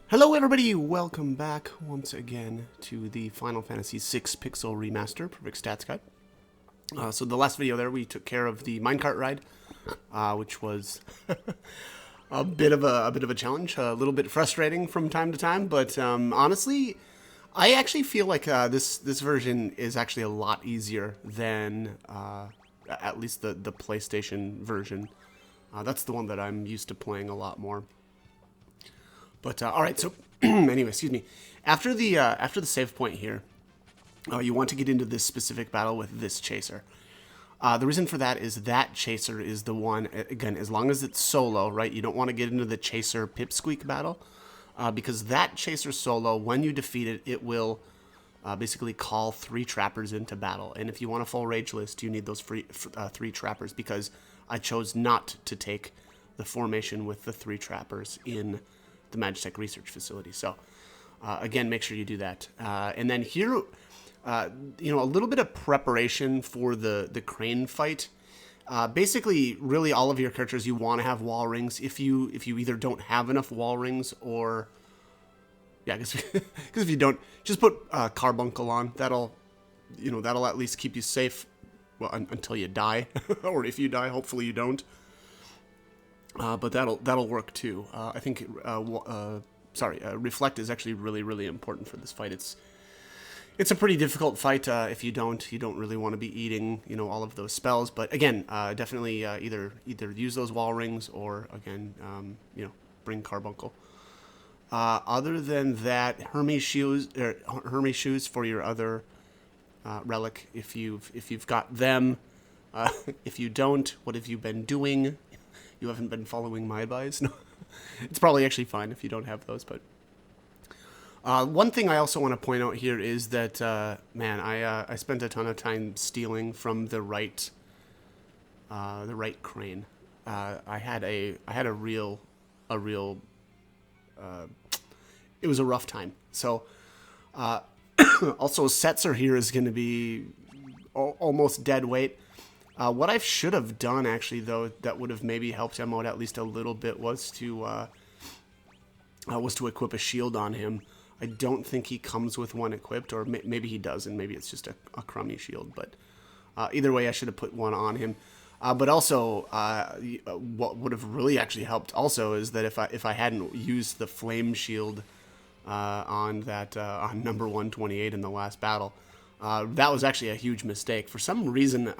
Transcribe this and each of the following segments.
Hello everybody, welcome back once again to the Final Fantasy VI Pixel Remaster Perfect Stats Guide. So the last video there we took care of the minecart ride, which was a bit of a challenge, a little bit frustrating from time to time, but honestly, I actually feel like this version is actually a lot easier than at least the PlayStation version. That's the one that I'm used to playing a lot more. But all right, so anyway, excuse me. After the save point here, you want to get into this specific battle with this chaser. The reason for that is that chaser is the one. Again, as long as it's solo, right? You don't want to get into the chaser pipsqueak battle because that chaser solo, when you defeat it, it will basically call 3 trappers into battle. And if you want a full rage list, you need those 3 trappers because I chose not to take the formation with the 3 trappers in the Magitech Research Facility. So again, make sure you do that. And then here, a little bit of preparation for the crane fight. Basically, really all of your characters, you want to have wall rings. If you either don't have enough wall rings or, yeah, I guess because if you don't, just put carbuncle on. That'll at least keep you safe, well, until you die, or if you die, hopefully you don't. But that'll work too. I think reflect is actually really important for this fight. It's a pretty difficult fight. If you don't really want to be eating all of those spells. But again, definitely either use those wall rings or again bring carbuncle. Other than that, Hermes shoes for your other relic if you've got them. If you don't, what have you been doing? You haven't been following my advice? No. It's probably actually fine if you don't have those, but one thing I also want to point out here is that I spent a ton of time stealing from the right crane. I had a real it was a rough time. So also Setzer here is going to be almost dead weight. What I should have done, actually, though, that would have maybe helped him out at least a little bit, was to equip a shield on him. I don't think he comes with one equipped, or maybe he does, and maybe it's just a crummy shield. But either way, I should have put one on him. But also, what would have really actually helped also is that if I hadn't used the flame shield on that on number 128 in the last battle, that was actually a huge mistake. For some reason,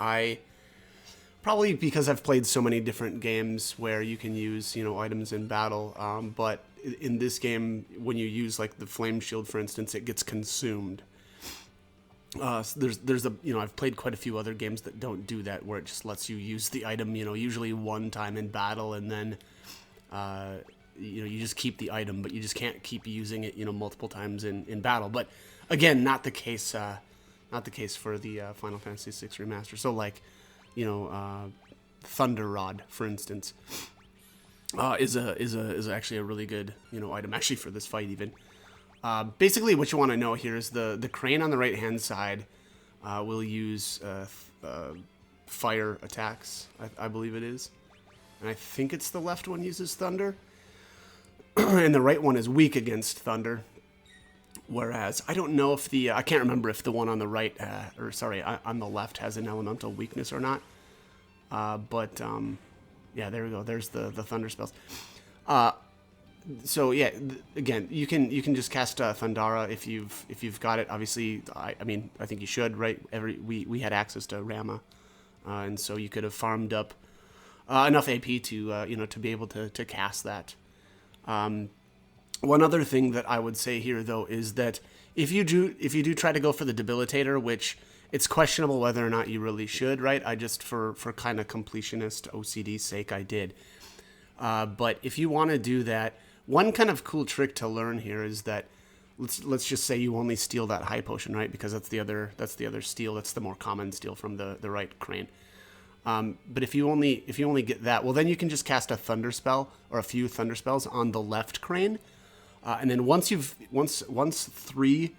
probably because I've played so many different games where you can use, items in battle. But in this game, when you use like the flame shield, for instance, it gets consumed. So there's I've played quite a few other games that don't do that, where it just lets you use the item, usually one time in battle, and then, you just keep the item, but you just can't keep using it, multiple times in battle. But again, not the case for the Final Fantasy VI Remaster. So like, Thunder Rod, for instance, is actually a really good item actually for this fight even. Basically, what you want to know here is the crane on the right hand side will use fire attacks. I believe it is, and I think it's the left one uses thunder, and the right one is weak against thunder. Whereas I don't know if I can't remember if the one on the right, on the left has an elemental weakness or not. But yeah, there we go. There's the thunder spells. So yeah, again, you can just cast Thundara if you've got it. Obviously, I think you should, right? We had access to Rama, and so you could have farmed up enough AP to to be able to cast that. One other thing that I would say here, though, is that if you do try to go for the debilitator, which it's questionable whether or not you really should, right? I just for kind of completionist OCD sake, I did. But if you want to do that, one kind of cool trick to learn here is that let's just say you only steal that high potion, right? Because that's the other steal. That's the more common steal from the right crane. But if you only get that, well, then you can just cast a thunder spell or a few thunder spells on the left crane. And then once 3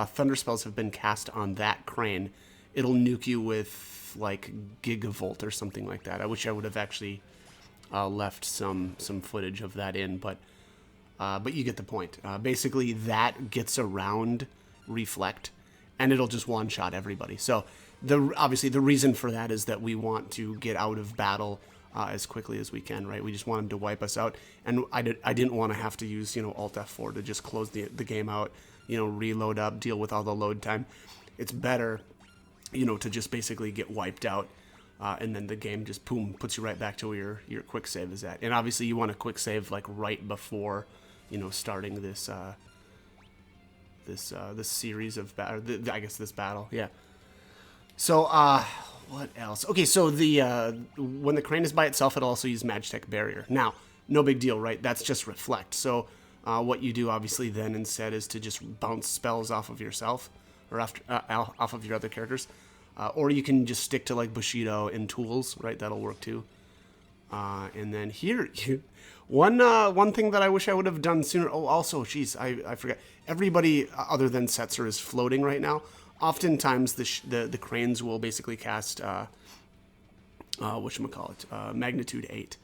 thunder spells have been cast on that crane, it'll nuke you with like Gigavolt or something like that. I wish I would have actually left some footage of that in, but But you get the point. Basically, that gets around Reflect, and it'll just one-shot everybody. So, obviously, the reason for that is that we want to get out of battle as quickly as we can, right? We just want him to wipe us out. And I didn't want to have to use, Alt F4 to just close the game out, reload up, deal with all the load time. It's better, to just basically get wiped out. And then the game just, boom, puts you right back to where your quick save is at. And obviously you want a quick save like right before, starting this this series of I guess this battle. Yeah. So what else? Okay, so when the crane is by itself, it'll also use Magitech Barrier. Now, no big deal, right? That's just Reflect. So what you do obviously then instead is to just bounce spells off of yourself or off of your other characters. Or you can just stick to like Bushido and tools, right? That'll work too. And then here, one thing that I wish I would have done sooner. Oh, also, geez, I forgot. Everybody other than Setzer is floating right now. Oftentimes, the cranes will basically cast Magnitude 8.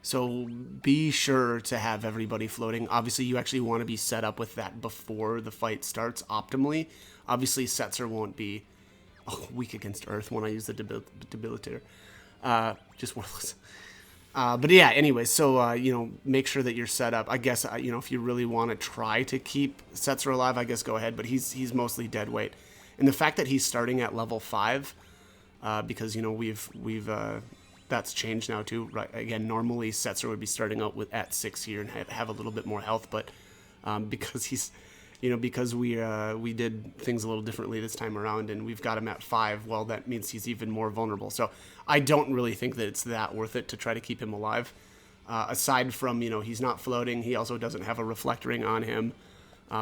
So be sure to have everybody floating. Obviously, you actually want to be set up with that before the fight starts optimally. Obviously, Setzer won't be weak against Earth when I use the debilitator. Just worthless. But yeah, anyway, so, make sure that you're set up. I guess, if you really want to try to keep Setzer alive, I guess go ahead. But he's mostly dead weight. And the fact that he's starting at level 5, because, we've that's changed now too, right? Again, normally Setzer would be starting out at 6 here and have a little bit more health. But because he's... because we did things a little differently this time around and we've got him at 5, well, that means he's even more vulnerable. So I don't really think that it's that worth it to try to keep him alive. Aside from, he's not floating. He also doesn't have a reflect ring on him.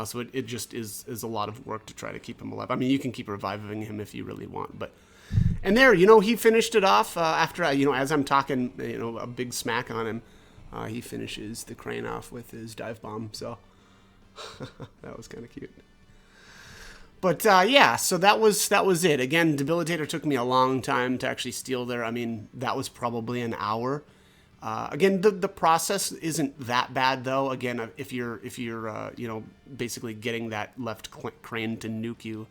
So it just is a lot of work to try to keep him alive. I mean, you can keep reviving him if you really want. And there, he finished it off after, as I'm talking, a big smack on him. He finishes the crane off with his dive bomb. So... that was kind of cute. But yeah, so that was it. Again, Debilitator took me a long time to actually steal there. I mean, that was probably an hour. Again, the process isn't that bad though. Again, if you're basically getting that left crane to nuke you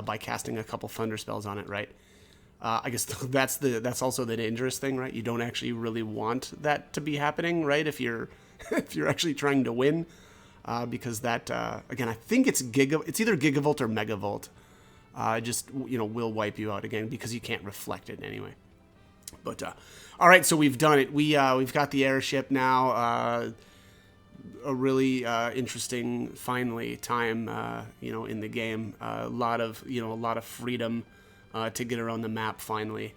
by casting a couple thunder spells on it, right? I guess that's also the dangerous thing, right? You don't actually really want that to be happening, right? If you're actually trying to win. Because that, again, I think it's either Gigavolt or Megavolt. Just, will wipe you out again because you can't reflect it anyway. But, all right, so we've done it. We've got the airship now. A really interesting, finally, time, in the game. A lot of freedom to get around the map finally.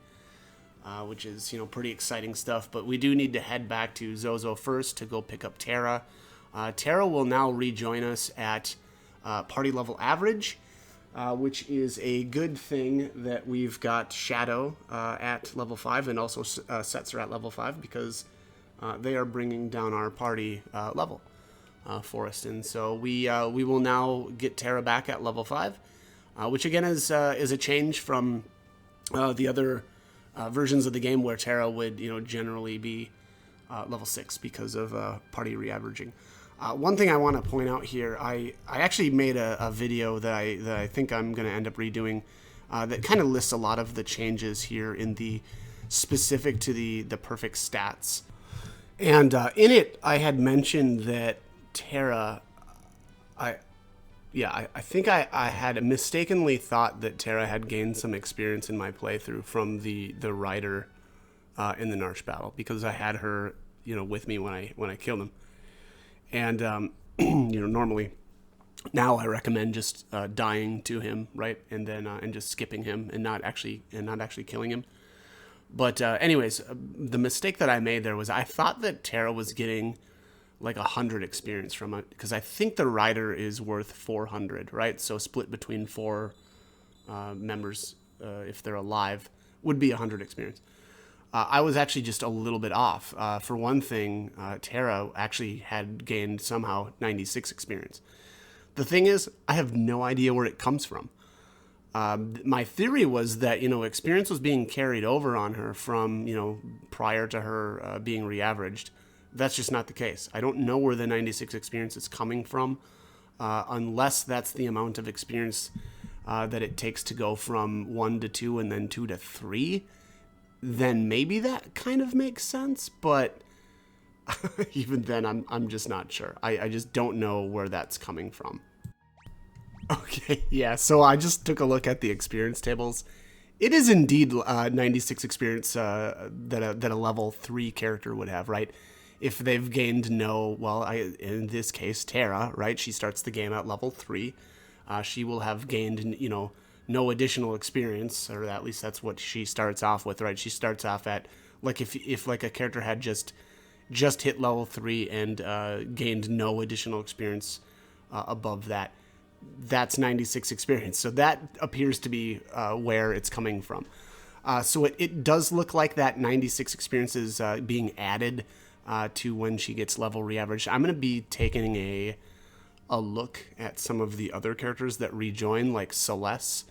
Which is, pretty exciting stuff. But we do need to head back to Zozo first to go pick up Terra. Terra will now rejoin us at party level average, which is a good thing that we've got Shadow at level 5 and also Setzer at level 5 because they are bringing down our party level for us. And so we will now get Terra back at level 5, which again is a change from the other versions of the game where Terra would generally be level 6 because of party re-averaging. One thing I want to point out here, I actually made a video that I think I'm going to end up redoing that kind of lists a lot of the changes here in the specific to the perfect stats. And in it, I had mentioned that Terra, I think I had mistakenly thought that Terra had gained some experience in my playthrough from the rider in the Narshe battle because I had her, with me when I killed him. And, normally now I recommend just dying to him, right? And then and just skipping him and not actually killing him. But anyways, the mistake that I made there was I thought that Terra was getting like 100 experience from it because I think the rider is worth 400, right? So split between 4 members if they're alive would be 100 experience. I was actually just a little bit off. For one thing, Terra actually had gained somehow 96 experience. The thing is, I have no idea where it comes from. My theory was that, experience was being carried over on her from, prior to her being re-averaged that's just not the case. I don't know where the 96 experience is coming from, unless that's the amount of experience that it takes to go from 1 to 2 and then 2 to 3. Then maybe that kind of makes sense, but even then, I'm just not sure. I just don't know where that's coming from. Okay, yeah, so I just took a look at the experience tables. It is indeed 96 experience that a level 3 character would have, right? If they've gained in this case, Terra, right? She starts the game at level 3. She will have gained, no additional experience, or at least that's what she starts off with, right? She starts off at, like, if like a character had just hit level 3 and gained no additional experience above that, that's 96 experience. So that appears to be where it's coming from. So it does look like that 96 experience is being added to when she gets level re-averaged. I'm going to be taking a look at some of the other characters that rejoin, like Celeste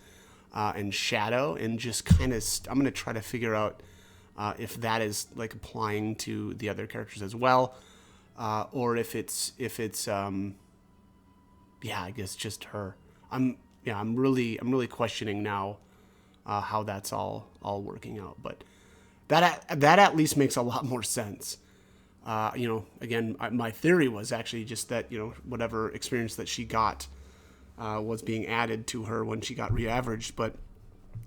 and Shadow, and just kind of I'm going to try to figure out if that is like applying to the other characters as well, or if it's I guess just her. I'm really questioning now how that's all working out, but that at least makes a lot more sense. Again, my theory was actually just that, whatever experience that she got was being added to her when she got re-averaged, but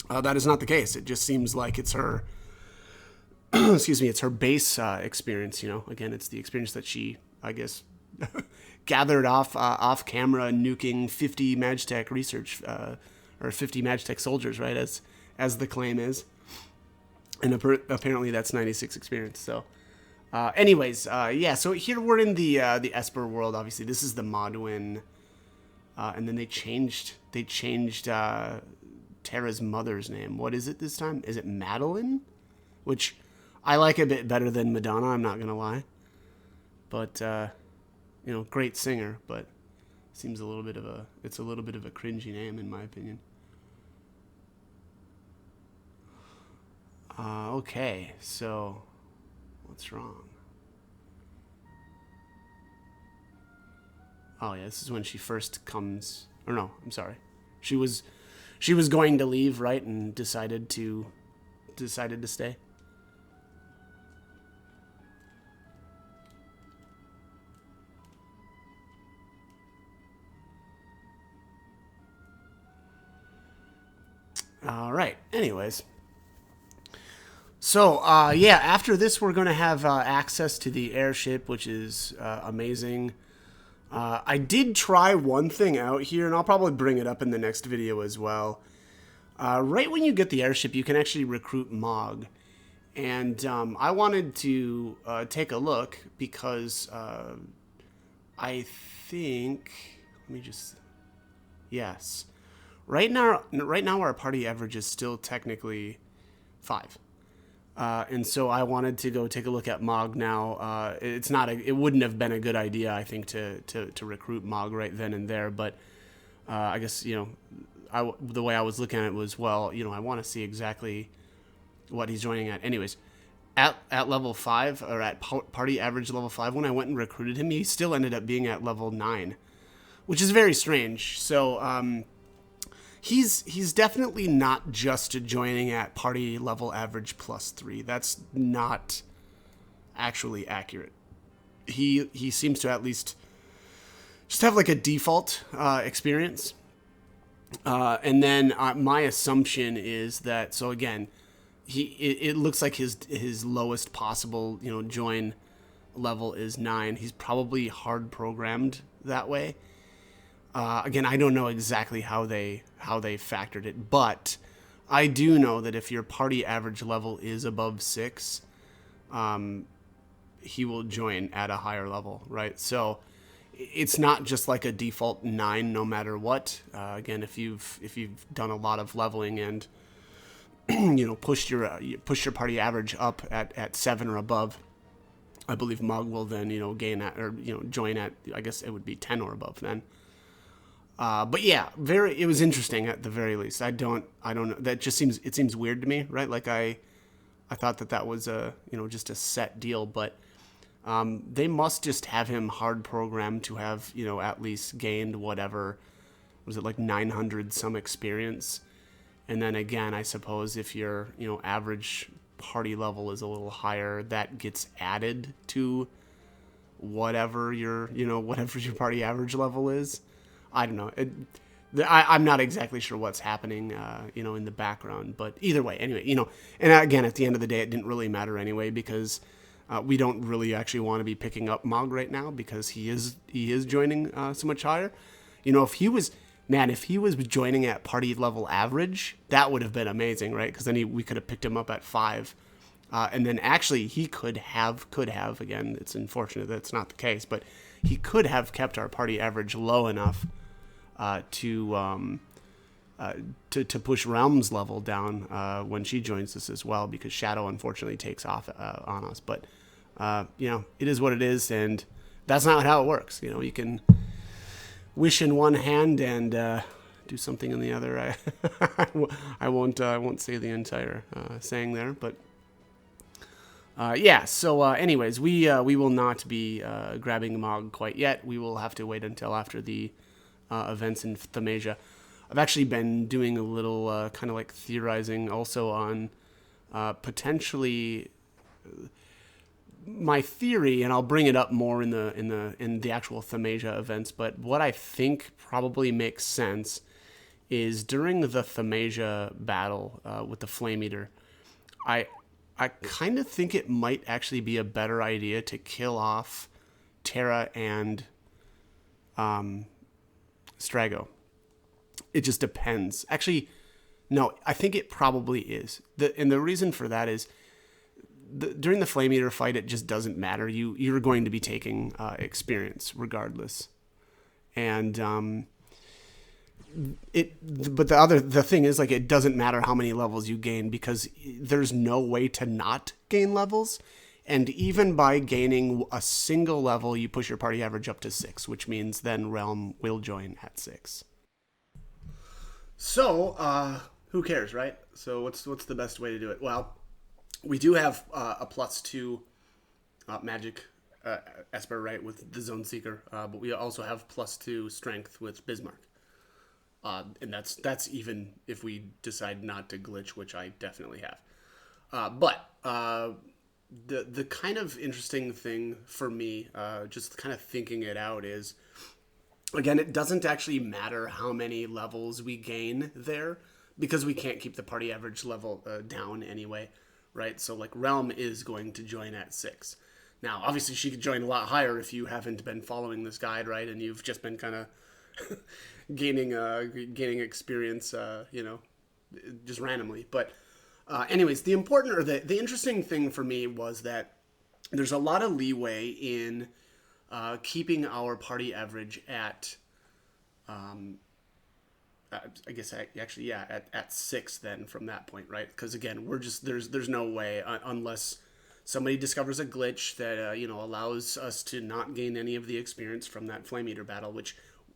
that is not the case. It just seems like it's her, it's her base experience, Again, it's the experience that she, I guess, gathered off camera, nuking 50 Magitech research, or 50 Magitech soldiers, right, as the claim is. And apparently that's 96 experience, so... so here we're in the Esper world. Obviously, this is the Modwin, and then they changed Terra's mother's name. What is it this time? Is it Madeline? Which I like a bit better than Madonna. I'm not gonna lie, but great singer, but seems a little bit of a cringy name in my opinion. Okay, so. What's wrong? Oh yeah, this is when she first comes. Or no, I'm sorry. She was going to leave, right, and decided to stay. All right. Anyways. So, after this, we're going to have access to the airship, which is amazing. I did try one thing out here, and I'll probably bring it up in the next video as well. Right when you get the airship, you can actually recruit Mog. And I wanted to take a look because I think... Let me just... Yes. Right now our party average is still technically 5. And so I wanted to go take a look at Mog now. It wouldn't have been a good idea, I think, to recruit Mog right then and there. But I guess, the way I was looking at it was, I want to see exactly what he's joining at. Anyways, at level 5, or at party average level 5, when I went and recruited him, he still ended up being at level 9, which is very strange. So, He's definitely not just joining at party level average +3. That's not actually accurate. He seems to at least just have like a default experience. And then my assumption is that, so again, it looks like his lowest possible, join level is 9. He's probably hard programmed that way. Again, I don't know exactly how they factored it, but I do know that if your party average level is above 6, he will join at a higher level, right? So it's not just like a default 9 no matter what. Again, if you've done a lot of leveling and pushed your party average up at 7 or above, I believe Mog will then gain at, or join at, I guess it would be 10 or above then. But yeah, it was interesting at the very least. I don't know. That just seems weird to me, right? Like I thought that was just a set deal, but They must just have him hard programmed to have, at least gained whatever, was it like 900 some experience? And then again, I suppose if your, average party level is a little higher, that gets added to whatever whatever your party average level is. I don't know. I'm not exactly sure what's happening, in the background, but either way, anyway, and again, at the end of the day, it didn't really matter anyway, because we don't really actually want to be picking up Mog right now, because he is joining so much higher. If he was joining at party level average, that would have been amazing, right? Because then we could have picked him up at 5. And then actually he could have, again, it's unfortunate that it's not the case, but he could have kept our party average low enough to push Realm's level down when she joins us as well, because Shadow unfortunately takes off on us. But, it is what it is, and that's not how it works. You can wish in one hand and do something in the other. I won't say the entire saying there, but yeah. So, anyways, we will not be grabbing Mog quite yet. We will have to wait until after the events in Themasia. I've actually been doing a little kind of like theorizing also on potentially my theory, and I'll bring it up more in the actual Themasia events. But what I think probably makes sense is during the Themasia battle with the Flame Eater, I kind of think it might actually be a better idea to kill off Terra and Strago. It just depends. Actually, no, I think it probably is. And the reason for that is during the Flame Eater fight, it just doesn't matter. You're going to be taking experience regardless. And but the thing is, like, it doesn't matter how many levels you gain, because there's no way to not gain levels. And even by gaining a single level, you push your party average up to 6, which means then Realm will join at 6. So, who cares, right? So what's the best way to do it? Well, we do have a +2 magic Esper, right, with the Zone Seeker, but we also have +2 strength with Bismarck. And that's even if we decide not to glitch, which I definitely have. But the kind of interesting thing for me, just kind of thinking it out, is, again, it doesn't actually matter how many levels we gain there, because we can't keep the party average level down anyway, right? So, like, Realm is going to join at 6. Now, obviously, she could join a lot higher if you haven't been following this guide, right? And you've just been kind of gaining experience, just randomly. But anyways, the important, or the interesting thing for me was that there's a lot of leeway in keeping our party average at, I guess actually, yeah, at 6 then from that point, right? Because again, we're just there's no way unless somebody discovers a glitch that allows us to not gain any of the experience from that Flame Eater battle, which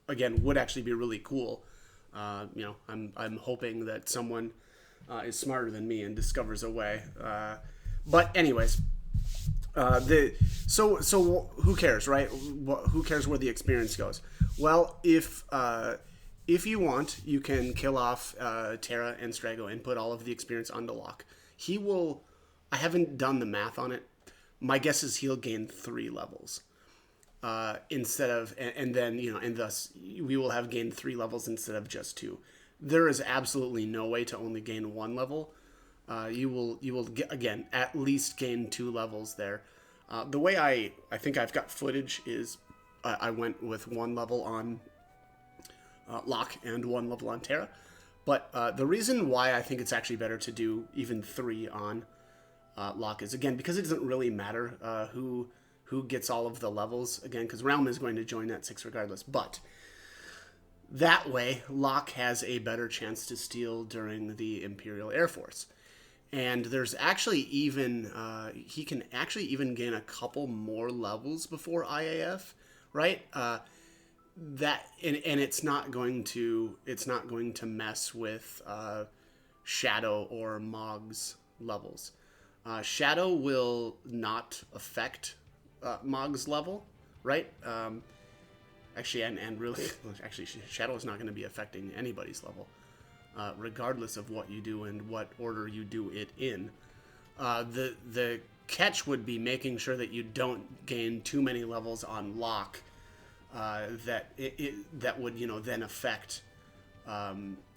again would actually be really cool. I'm hoping that someone is smarter than me and discovers a way. But anyways, so who cares, right? Who cares where the experience goes? Well, if you want, you can kill off Terra and Strago and put all of the experience onto Locke. He will. I haven't done the math on it. My guess is he'll gain 3 levels instead of, and then and thus we will have gained 3 levels instead of just 2. There is absolutely no way to only gain 1 level. You will get, again, at least gain 2 levels there. The way I think I've got footage is I went with 1 level on Locke and 1 level on Terra. But the reason why I think it's actually better to do even 3 on Locke is, again, because it doesn't really matter who gets all of the levels, again, because Realm is going to join at 6 regardless. But that way, Locke has a better chance to steal during the Imperial Air Force. And there's actually even, he can actually even gain a couple more levels before IAF, right? That and it's not going to mess with Shadow or Mog's levels. Shadow will not affect Mog's level, right? Actually, and really, actually, Shadow is not going to be affecting anybody's level, regardless of what you do and what order you do it in. The catch would be making sure that you don't gain too many levels on Locke, that would, you know, then affect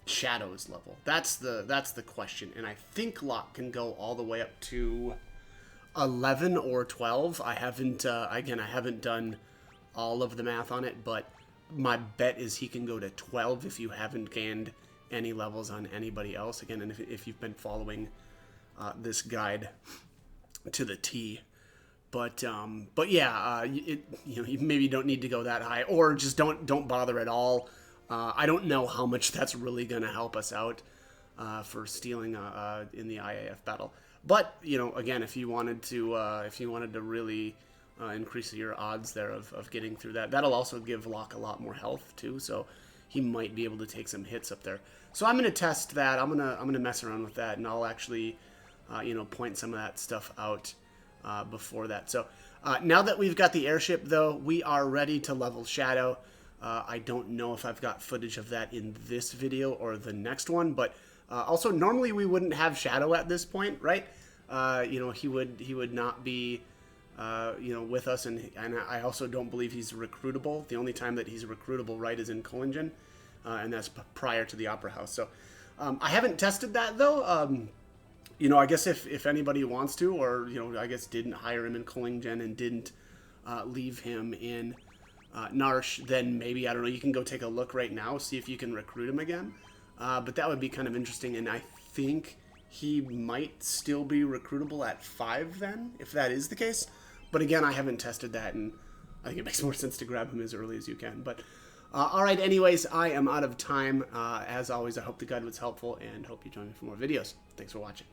Shadow's level. That's the question, and I think Locke can go all the way up to 11 or 12. I haven't again, I haven't done all of the math on it, but my bet is he can go to 12 if you haven't gained any levels on anybody else. Again, and if you've been following this guide to the T. But yeah, you know, you maybe don't need to go that high, or just don't bother at all. I don't know how much that's really going to help us out for stealing in the IAF battle. But, you know, again, if you wanted to really increase your odds there of getting through that, that'll also give Locke a lot more health too. So he might be able to take some hits up there. So I'm gonna test that. I'm gonna mess around with that, and I'll actually, you know, point some of that stuff out before that. So now that we've got the airship, though, we are ready to level Shadow. I don't know if I've got footage of that in this video or the next one, but also normally we wouldn't have Shadow at this point, right? You know, he would not be, you know, with us, and I also don't believe he's recruitable. The only time that he's recruitable, right, is in Collingen, and that's prior to the Opera House. So I haven't tested that, though. You know, I guess if anybody wants to, or, you know, I guess didn't hire him in Collingen and didn't leave him in Narshe, then maybe, I don't know, you can go take a look right now, see if you can recruit him again. But that would be kind of interesting, and I think he might still be recruitable at 5 then, if that is the case. But again, I haven't tested that, and I think it makes more sense to grab him as early as you can. But alright, anyways, I am out of time. As always, I hope the guide was helpful, and hope you join me for more videos. Thanks for watching.